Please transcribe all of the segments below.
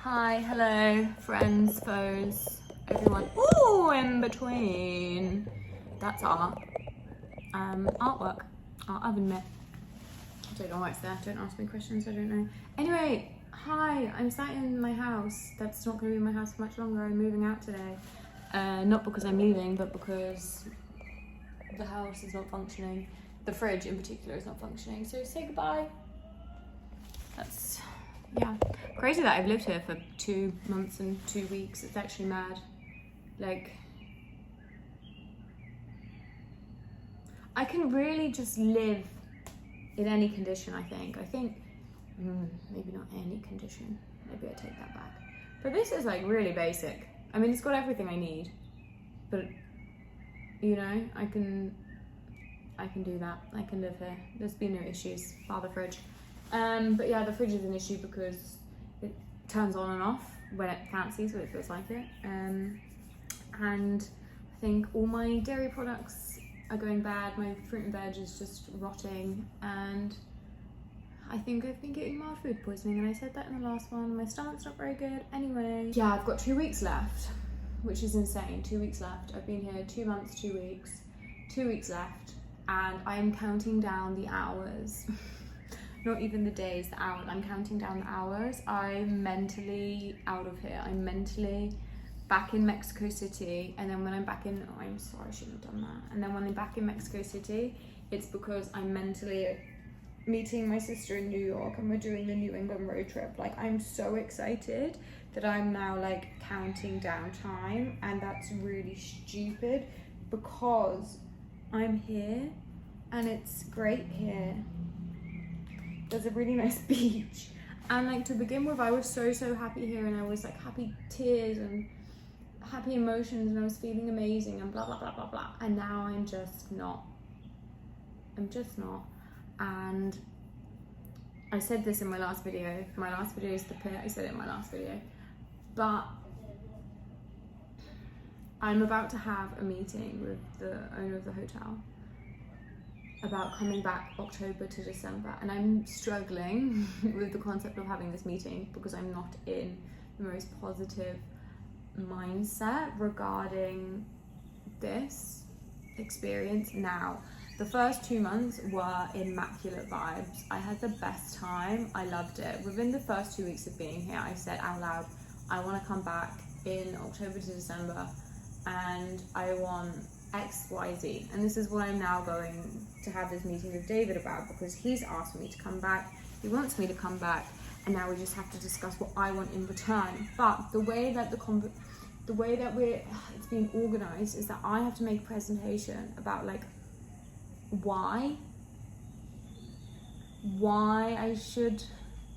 Hi, hello, friends, foes, everyone. Ooh, in between. That's art. Artwork. Art oven mitt. I don't know what's there. Don't ask me questions. I don't know. Anyway, hi. I'm sat in my house. That's not going to be my house for much longer. I'm moving out today. Not because I'm leaving, but because the house is not functioning. The fridge in particular is not functioning. So say goodbye. That's, yeah. Crazy that I've lived here for 2 months and 2 weeks. It's actually mad. Like, I can really just live in any condition, I think. Maybe not any condition. Maybe I take that back. But this is like really basic. I mean, it's got everything I need. But, you know, I can do that. I can live here. There's been no issues, bar the fridge. But yeah, the fridge is an issue because it turns on and off when it fancies, when it feels like it. And I think all my dairy products are going bad. My fruit and veg is just rotting, and I think I've been getting mild food poisoning, and I said that in the last one. My stomach's not very good. Anyway, yeah, I've got 2 weeks left, which is insane. 2 weeks left. I've been here 2 months, 2 weeks, 2 weeks left, and I am counting down the hours. Not even the days, the hours. I'm counting down the hours. I'm mentally out of here. I'm mentally back in Mexico City, and then when I'm back in, oh, I'm sorry, I shouldn't have done that. And then when I'm back in Mexico City, it's because I'm mentally meeting my sister in New York, and we're doing the New England road trip. Like, I'm so excited that I'm now like counting down time, and that's really stupid because I'm here and it's great here. There's a really nice beach, and like to begin with, I was so happy here, and I was like happy tears and happy emotions, and I was feeling amazing and blah blah blah blah blah. And now I'm just not. And I said this in my last video. My last video is the pit. I said it in my last video, but I'm about to have a meeting with the owner of the hotel about coming back October to December, and I'm struggling with the concept of having this meeting because I'm not in the most positive mindset regarding this experience. Now, the first 2 months were immaculate vibes. I had the best time. I loved it. Within the first 2 weeks of being here, I said out loud, I want to come back in October to December, and I want XYZ. And this is what I'm now going to have this meeting with David about, because he's asked me to come back. He wants me to come back, and now we just have to discuss what I want in return. But the way that it's being organized is that I have to make a presentation about like why I should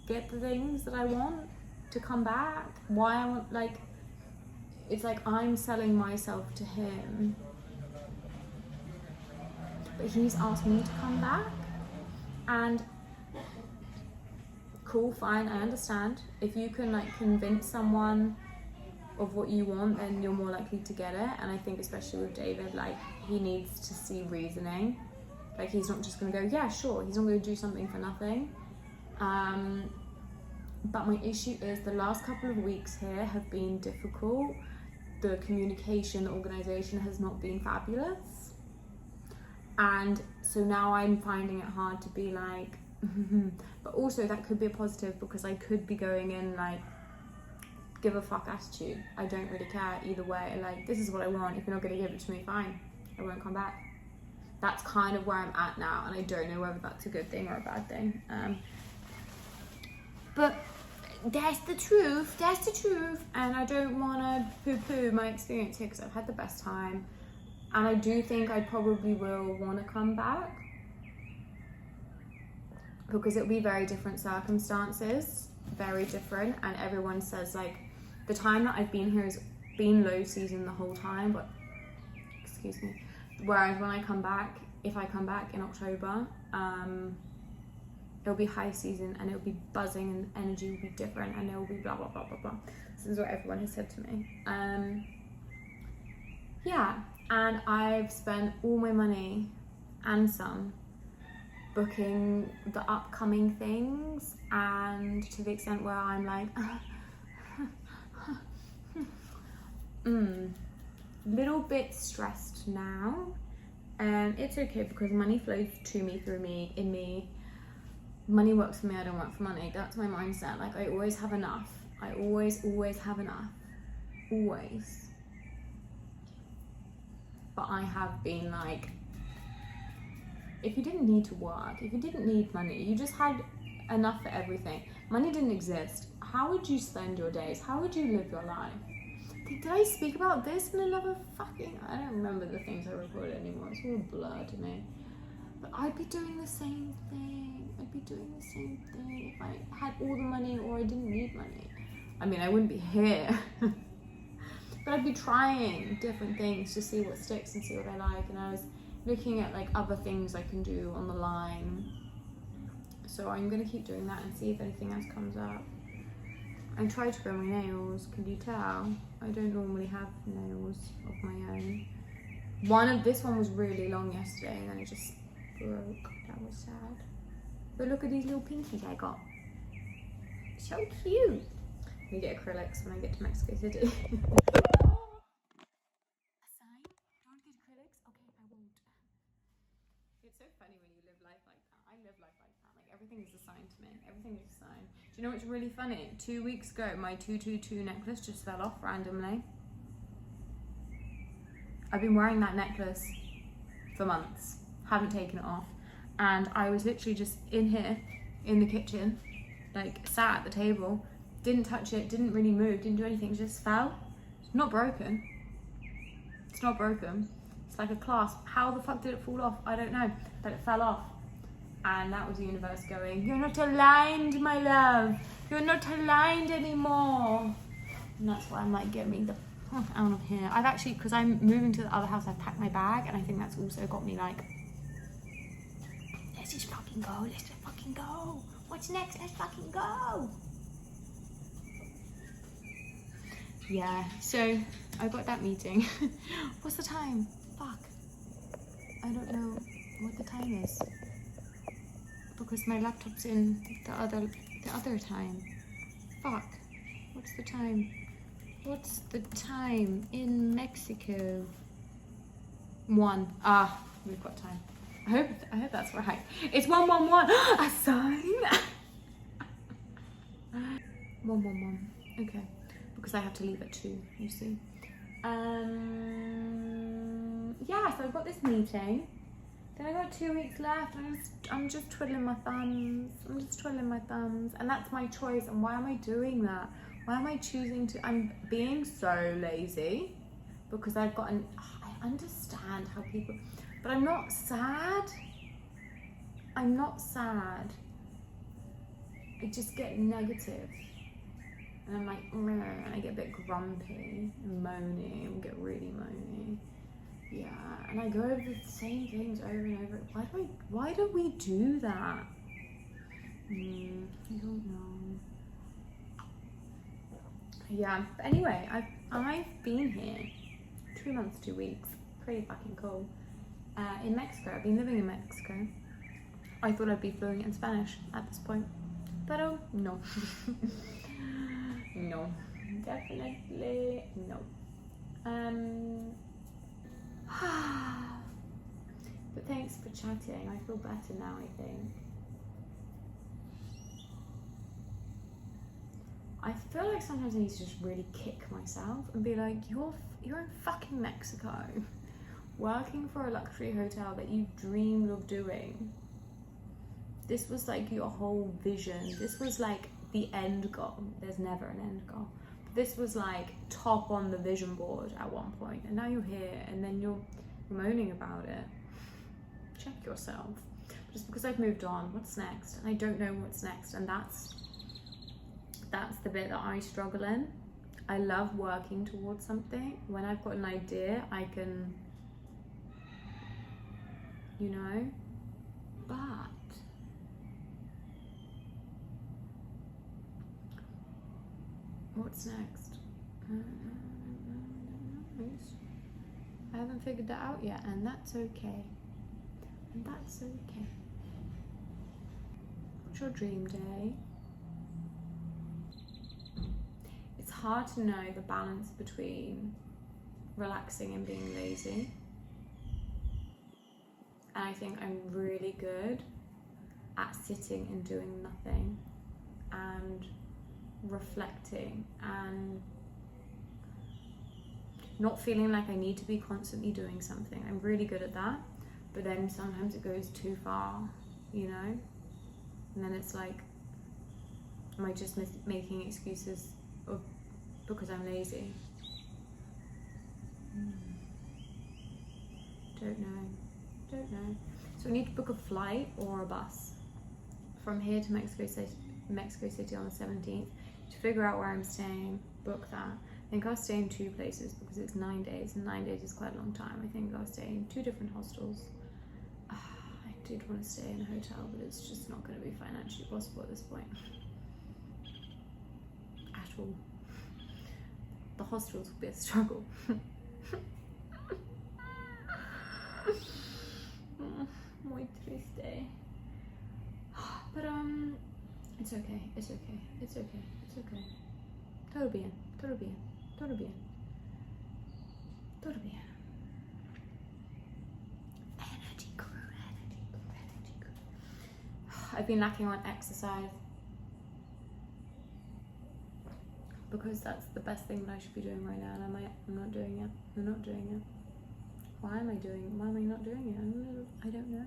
get the things that I want to come back, why I want, like, it's like I'm selling myself to him, but he's asked me to come back. And cool, fine, I understand. If you can like convince someone of what you want, then you're more likely to get it. And I think especially with David, like, he needs to see reasoning. Like, he's not just gonna go, yeah, sure. He's not gonna do something for nothing. But my issue is the last couple of weeks here have been difficult. The communication, the organization has not been fabulous. And so now I'm finding it hard to be like, but also that could be a positive, because I could be going in like, give a fuck attitude. I don't really care either way. Like, this is what I want. If you're not gonna give it to me, fine. I won't come back. That's kind of where I'm at now, and I don't know whether that's a good thing or a bad thing. But that's the truth. And I don't wanna poo-poo my experience here, because I've had the best time. And I do think I probably will wanna come back, because it'll be very different circumstances, very different. And everyone says like, the time that I've been here has been low season the whole time, but, excuse me. Whereas when I come back, if I come back in October, it'll be high season, and it'll be buzzing, and the energy will be different, and it will be blah, blah, blah, blah, blah. This is what everyone has said to me. Yeah, and I've spent all my money and some booking the upcoming things, and to the extent where I'm like, Little bit stressed now. It's okay because money flows to me, through me, in me. Money works for me, I don't work for money. That's my mindset. Like, I always have enough. I always have enough. Always. But I have been like, if you didn't need to work, if you didn't need money, you just had enough for everything. Money didn't exist. How would you spend your days? How would you live your life? Did I speak about this in another fucking... I don't remember the things I recorded anymore. It's all a blur to me. But I'd be doing the same thing. I'd be doing the same thing if I had all the money or I didn't need money. I mean, I wouldn't be here. But I'd be trying different things to see what sticks and see what I like. And I was looking at like other things I can do on the line. So I'm going to keep doing that and see if anything else comes up. I tried to grow my nails, can you tell? I don't normally have nails of my own. This one was really long yesterday and then it just broke. That was sad. But look at these little pinkies I got. So cute. I'm gonna get acrylics when I get to Mexico City. A sign? Don't get acrylics? Okay, I won't. It's so funny when you live life like that. I live life like that. Like, everything is a sign to me. Everything is a sign. Do you know what's really funny? 2 weeks ago, my 222 necklace just fell off randomly. I've been wearing that necklace for months. Haven't taken it off. And I was literally just in here, in the kitchen, like sat at the table, didn't touch it, didn't really move, didn't do anything, just fell. It's not broken. It's not broken. It's like a clasp. How the fuck did it fall off? I don't know, but it fell off. And that was the universe going, you're not aligned, my love. You're not aligned anymore. And that's why I'm like, get me the fuck out of here. I've actually, because I'm moving to the other house, I've packed my bag, and I think that's also got me like, let's just fucking go, let's just fucking go. What's next? Let's fucking go. Yeah, so I got that meeting. What's the time? Fuck. I don't know what the time is. Because my laptop's in the other time. Fuck. What's the time? What's the time in Mexico? 1. Ah, we've got time. I hope that's right. It's 111. A sign. 111. Okay. Because I have to leave at 2, you see. Yeah, so I've got this meeting. Then I got 2 weeks left. I'm just twiddling my thumbs. And that's my choice. And why am I doing that? Why am I choosing to? I'm being so lazy because I've got I understand how people, but I'm not sad. I'm not sad. I just get negative. And I'm like, and I get a bit grumpy and moany and get really moany. Yeah, and I go over the same things over and over. Why do we do that? I don't know. Yeah, but anyway, I've been here 2 months, 2 weeks. Pretty fucking cool. In Mexico. I've been living in Mexico. I thought I'd be fluent in Spanish at this point. But oh, no. No. Definitely no. But thanks for chatting. I feel better now, I think. I feel like sometimes I need to just really kick myself and be like, you're in fucking Mexico, working for a luxury hotel that you dreamed of doing. This was like your whole vision. This was like the end goal. There's never an end goal. But this was like top on the vision board at one point, and now you're here and then you're moaning about it. Check yourself. Just because I've moved on, what's next? And I don't know what's next, and that's the bit that I struggle in. I love working towards something. When I've got an idea, I can, you know, but what's next? I haven't figured that out yet, and that's okay. And that's okay. What's your dream day? It's hard to know the balance between relaxing and being lazy. And I think I'm really good at sitting and doing nothing and reflecting and not feeling like I need to be constantly doing something. I'm really good at that, but then sometimes it goes too far, you know? And then it's like, am I just making excuses because I'm lazy? Don't know. So I need to book a flight or a bus from here to Mexico City on the 17th to figure out where I'm staying, book that. I think I'll stay in 2 places because it's 9 days, and 9 days is quite a long time. I think I'll stay in 2 different hostels. I did want to stay in a hotel, but it's just not going to be financially possible at this point. At all. The hostels will be a struggle. Muy triste. But it's okay. Todo bien. Energy crew. I've been lacking on exercise because that's the best thing that I should be doing right now, and I'm not doing it. Why am I not doing it? I don't know.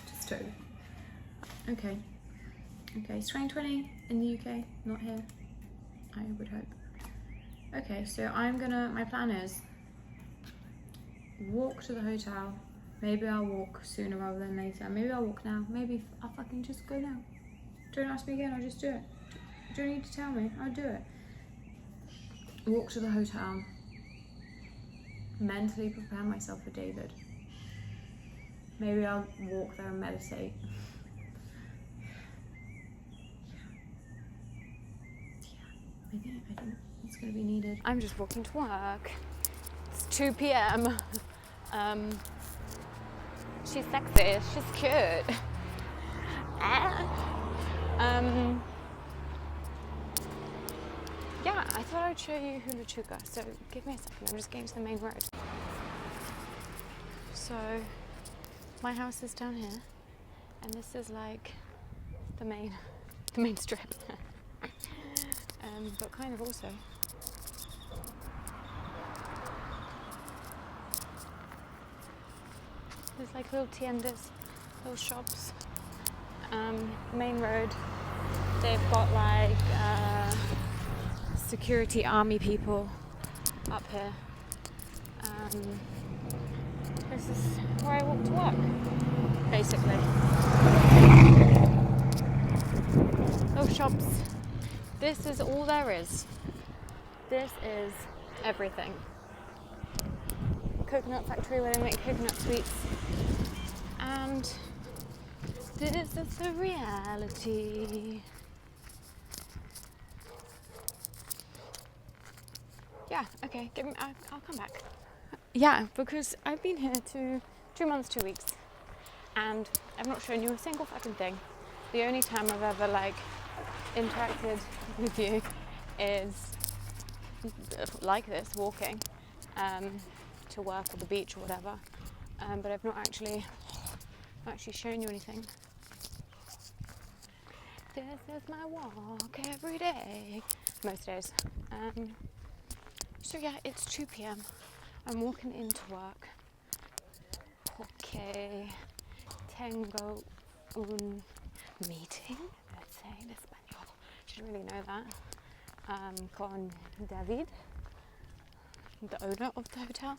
Just don't. Okay, it's 2020 in the UK, not here, I would hope. Okay, so my plan is walk to the hotel. Maybe I'll walk sooner rather than later. Maybe I'll walk now. Maybe I'll fucking just go now. Don't ask me again, I'll just do it. You don't need to tell me, I'll do it. Walk to the hotel. Mentally prepare myself for David. Maybe I'll walk there and meditate. I think it's gonna be needed. I'm just walking to work. It's 2 p.m. She's sexy, she's cute. Yeah, I thought I'd show you Juluchuca, so give me a second, I'm just getting to the main road. So, my house is down here, and this is like the main strip. But kind of also. There's like little tiendas, little shops. Main road, they've got like security army people up here. This is where I walk to work, basically. Little shops. This is all there is. This is everything. Coconut factory where they make coconut sweets. And this is the reality. Yeah, okay, I'll come back. Yeah, because I've been here 2 months, 2 weeks, and I've not shown you a single fucking thing. The only time I've ever interacted with you is like this, walking to work or the beach or whatever. But I've not actually shown you anything. This is my walk every day, most days. So yeah, it's 2 p.m. I'm walking into work. Okay, tengo un meeting, let's say in español. Should really know that. Con David, the owner of the hotel.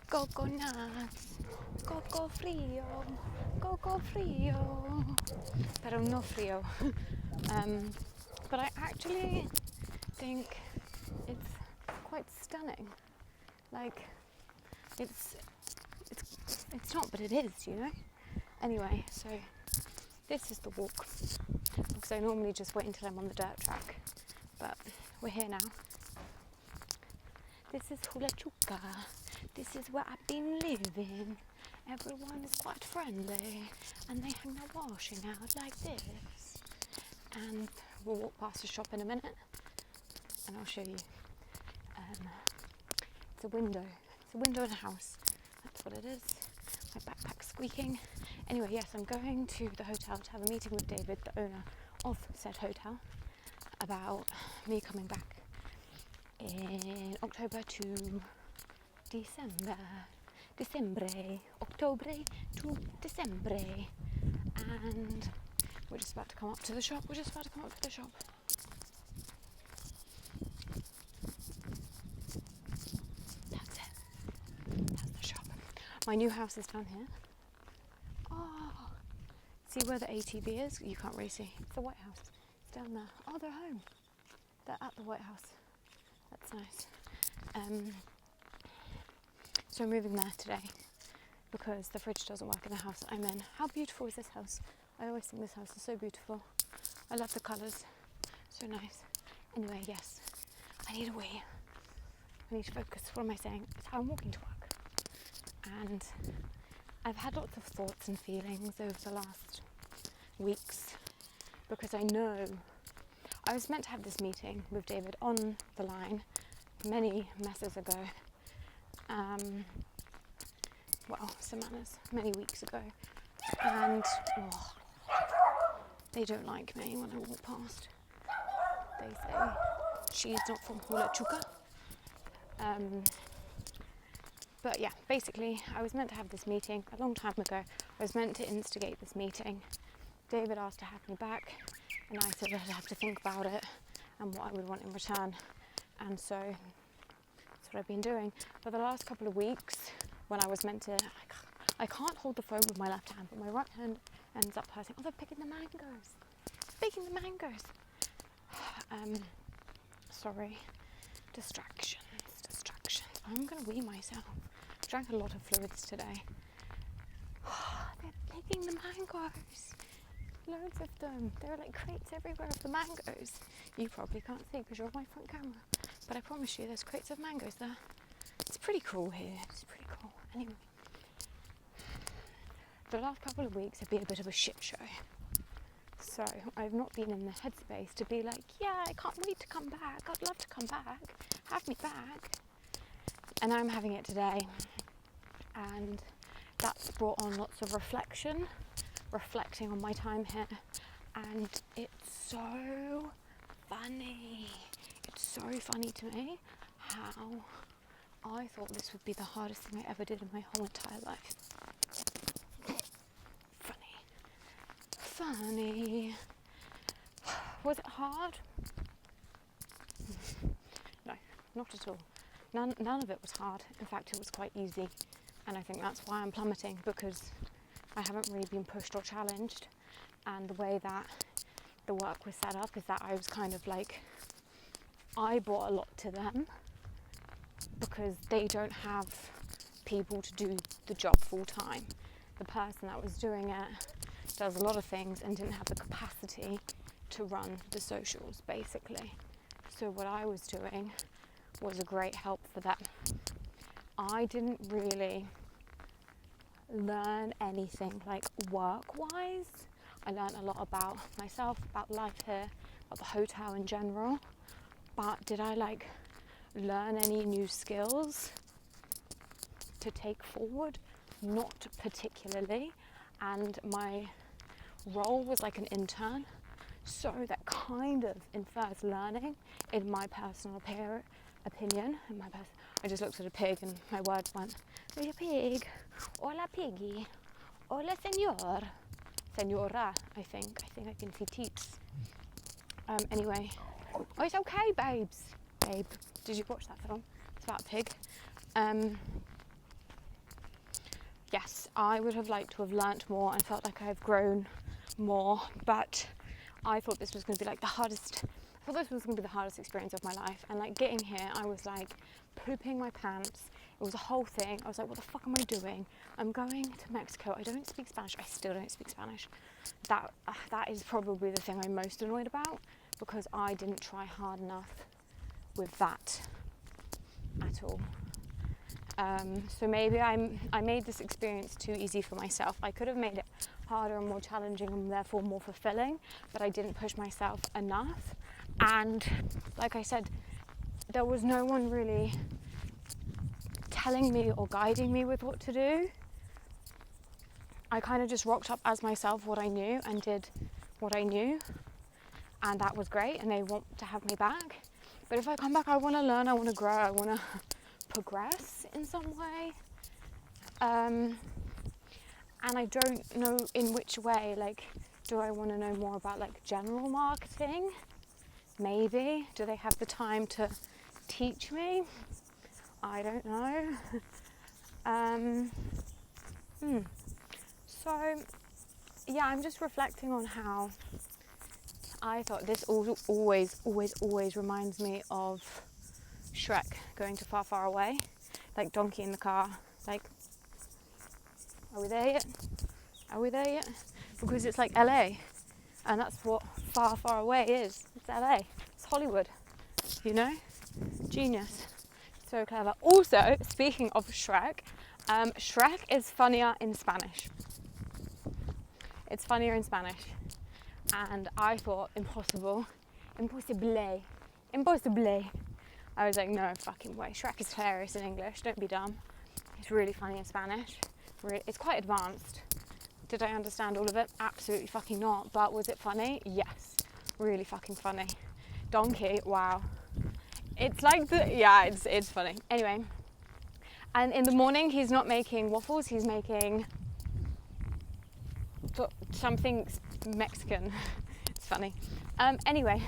Coco nuts, coco frío, pero no frío. But I actually think it's quite stunning. Like, it's not, but it is, you know? Anyway, so this is the walk, because I normally just wait until I'm on the dirt track, but we're here now. This is Juluchuca. This is where I've been living. Everyone is quite friendly, and they hang their washing out like this. and we'll walk past a shop in a minute and I'll show you. It's a window. It's a window in a house. That's what it is. My backpack's squeaking. Anyway, yes, I'm going to the hotel to have a meeting with David, the owner of said hotel, about me coming back in October to December. October to December. And we're just about to come up to the shop. That's it. That's the shop. My new house is down here. Oh, see where the ATV is? You can't really see. It's the White House. It's down there. Oh, they're home. They're at the White House. That's nice. So I'm moving there today because the fridge doesn't work in the house I'm in. How beautiful is this house? I always think this house is so beautiful. I love the colours. So nice. Anyway, yes. I need a wee. I need to focus. What am I saying? It's how I'm walking to work. And I've had lots of thoughts and feelings over the last weeks because I know I was meant to have this meeting with David on the line many messes ago. Many weeks ago. And they don't like me when I walk past. They say she's not from Juluchuca. But yeah, basically, I was meant to have this meeting a long time ago. I was meant to instigate this meeting. David asked to have me back, and I said I'd have to think about it and what I would want in return. And so that's what I've been doing. For the last couple of weeks, when I was meant to, I can't hold the phone with my left hand, but my right hand ends up hurting. Oh, they're picking the mangoes. Sorry. Distractions. I'm going to wee myself. I drank a lot of fluids today. They're picking the mangoes. Loads of them. There are like crates everywhere of the mangoes. You probably can't see because you're on my front camera. But I promise you there's crates of mangoes there. It's pretty cool here. Anyway. The last couple of weeks have been a bit of a shit show. So I've not been in the headspace to be like, yeah, I can't wait to come back. I'd love to come back. Have me back. And I'm having it today. And that's brought on lots of reflecting on my time here. And it's so funny. It's so funny to me how I thought this would be the hardest thing I ever did in my whole entire life. Funny. Was it hard? No, not at all. None of it was hard. In fact, it was quite easy. And I think that's why I'm plummeting, because I haven't really been pushed or challenged. And the way that the work was set up is that I was kind of like, I brought a lot to them because they don't have people to do the job full time. The person that was doing it does a lot of things and didn't have the capacity to run the socials, basically. So what I was doing was a great help for them. I didn't really learn anything like work-wise. I learned a lot about myself, about life here, about the hotel in general. But did I like learn any new skills to take forward? Not particularly. And my role was like an intern, so that kind of infers learning, in my personal opinion. I just looked at a pig and my words went, "Hola pig, hola piggy, hola senora, I think I can see teats." Anyway, oh, it's okay, babes. Babe, did you watch that film? It's about a pig. Yes, I would have liked to have learnt more and felt like I've grown more, but I thought this was going to be like the hardest experience of my life. And like getting here, I was like pooping my pants. It was a whole thing. I was like, what the fuck am I doing? I'm going to Mexico. I don't speak Spanish. I still don't speak Spanish. That is probably the thing I'm most annoyed about, because I didn't try hard enough with that at all. So maybe I made this experience too easy for myself. I could have made it harder and more challenging and therefore more fulfilling, but I didn't push myself enough. And like I said, there was no one really telling me or guiding me with what to do. I kind of just rocked up as myself, what I knew, and did what I knew, and that was great, and they want to have me back. But if I come back, I want to learn, I want to grow, I want to progress in some way, and I don't know in which way. Like, do I want to know more about like general marketing? Maybe. Do they have the time to teach me? I don't know. So yeah, I'm just reflecting on how I thought this always reminds me of Shrek going to Far, Far Away. Like Donkey in the car, like, are we there yet? Are we there yet? Because it's like LA, and that's what Far, Far Away is. It's LA, it's Hollywood, you know? Genius, so clever. Also, speaking of Shrek, Shrek is funnier in Spanish. It's funnier in Spanish. And I thought impossible. I was like, no fucking way. Shrek is hilarious in English, don't be dumb. It's really funny in Spanish. It's quite advanced. Did I understand all of it? Absolutely fucking not. But was it funny? Yes. Really fucking funny. Donkey, wow. It's like it's funny. Anyway. And in the morning, he's not making waffles, he's making something Mexican. It's funny. Anyway,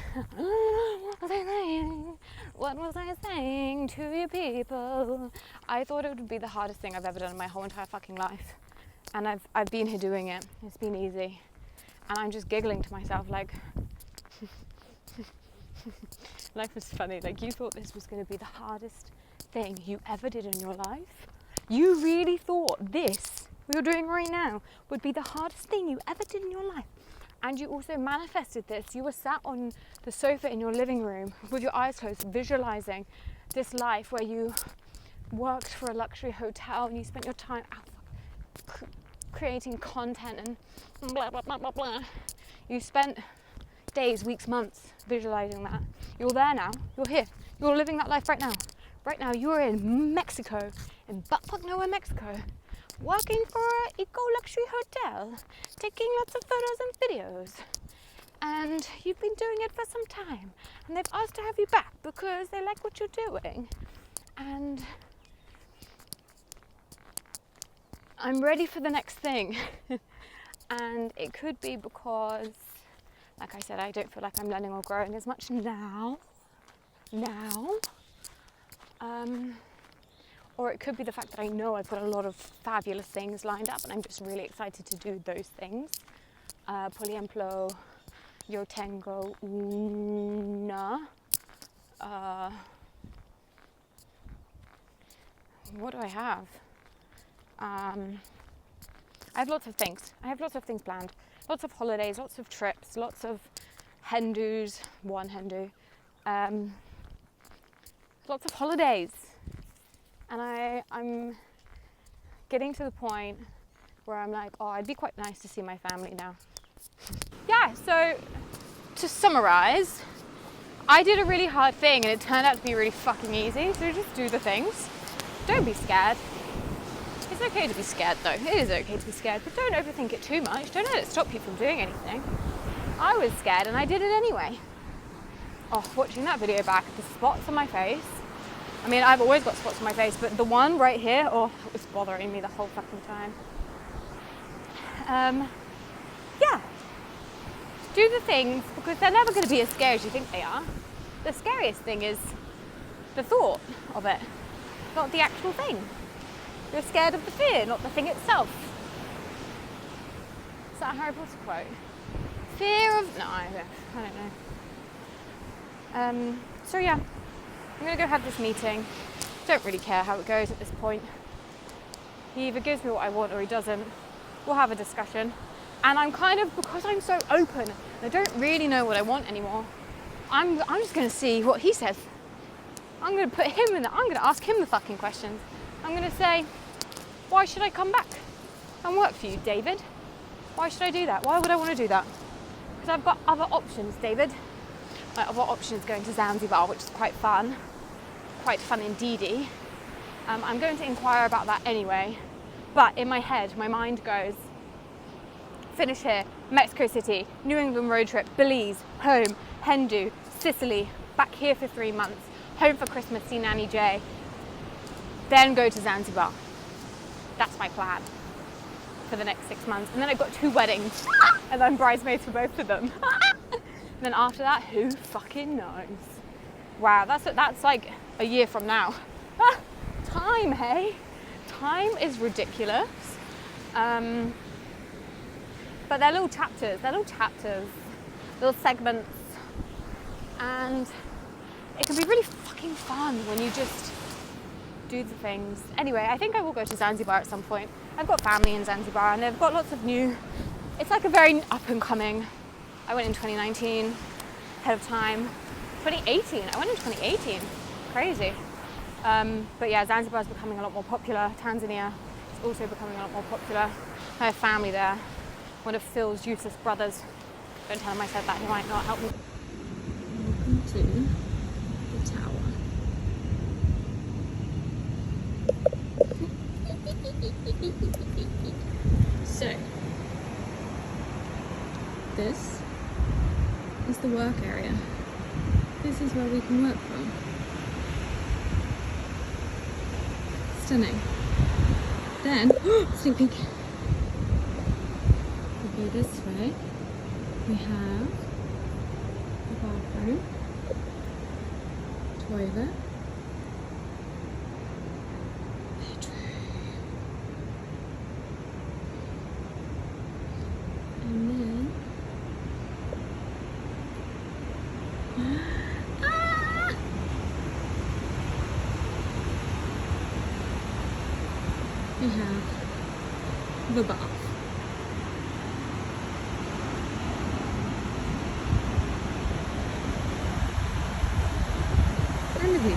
what was I saying to you people? I thought it would be the hardest thing I've ever done in my whole entire fucking life, and I've been here doing it. It's been easy, and I'm just giggling to myself like, life was funny. Like, you thought this was going to be the hardest thing you ever did in your life? You really thought this we are doing right now would be the hardest thing you ever did in your life? And you also manifested this. You were sat on the sofa in your living room with your eyes closed, visualizing this life where you worked for a luxury hotel and you spent your time out creating content and blah, blah, blah, blah, blah. You spent days, weeks, months visualizing that. You're there now. You're here. You're living that life right now. Right now, you're in Mexico, in buttfuck nowhere, Mexico, working for an eco-luxury hotel, taking lots of photos and videos. And you've been doing it for some time. And they've asked to have you back because they like what you're doing. And I'm ready for the next thing. And it could be because, like I said, I don't feel like I'm learning or growing as much now. Or it could be the fact that I know I've got a lot of fabulous things lined up and I'm just really excited to do those things. Por ejemplo, yo tengo una... what do I have? I have lots of things. I have lots of things planned. Lots of holidays, lots of trips, lots of hen-dos, one hen-do. Lots of holidays. And I'm getting to the point where I'm like, oh, it'd be quite nice to see my family now. Yeah, so to summarize, I did a really hard thing and it turned out to be really fucking easy. So just do the things. Don't be scared. It's okay to be scared though. It is okay to be scared, but don't overthink it too much. Don't let it stop you from doing anything. I was scared and I did it anyway. Oh, watching that video back, the spots on my face. I mean, I've always got spots on my face, but the one right here, oh, it was bothering me the whole fucking time. Yeah. Do the things because they're never going to be as scary as you think they are. The scariest thing is the thought of it, not the actual thing. You're scared of the fear, not the thing itself. Is that a Harry Potter quote? Fear of... No, I don't know. So yeah, I'm going to go have this meeting. Don't really care how it goes at this point. He either gives me what I want or he doesn't. We'll have a discussion. And I'm kind of, because I'm so open, I don't really know what I want anymore. I'm just going to see what he says. I'm going to put him in there. I'm going to ask him the fucking questions. I'm going to say, why should I come back and work for you, David? Why should I do that? Why would I want to do that? Because I've got other options, David. My other option is going to Zanzibar, which is quite fun indeedy. I'm going to inquire about that anyway, but in my head, my mind goes, finish here, Mexico City, New England road trip, Belize, home, Hindu, Sicily, back here for 3 months, home for Christmas, see Nanny J, then go to Zanzibar. That's my plan for the next 6 months. And then I've got 2 weddings and I'm bridesmaids for both of them. And then after that, who fucking knows? Wow, that's like a year from now. Time, hey? Time is ridiculous. But they're little chapters, little segments. And it can be really fucking fun when you just do the things. Anyway, I think I will go to Zanzibar at some point. I've got family in Zanzibar and they've got lots of new, it's like a very up and coming. I went in 2019, ahead of time. 2018, I went in 2018, crazy. But yeah, Zanzibar is becoming a lot more popular. Tanzania is also becoming a lot more popular. I have family there. One of Phil's useless brothers. Don't tell him I said that, he might not help me. Welcome to the tower. So, this is the work area. This is where we can work from. Stunning. Then, sneak peek. We go this way. We have a bathroom, toilet, bedroom, and then we have the bath. And the view.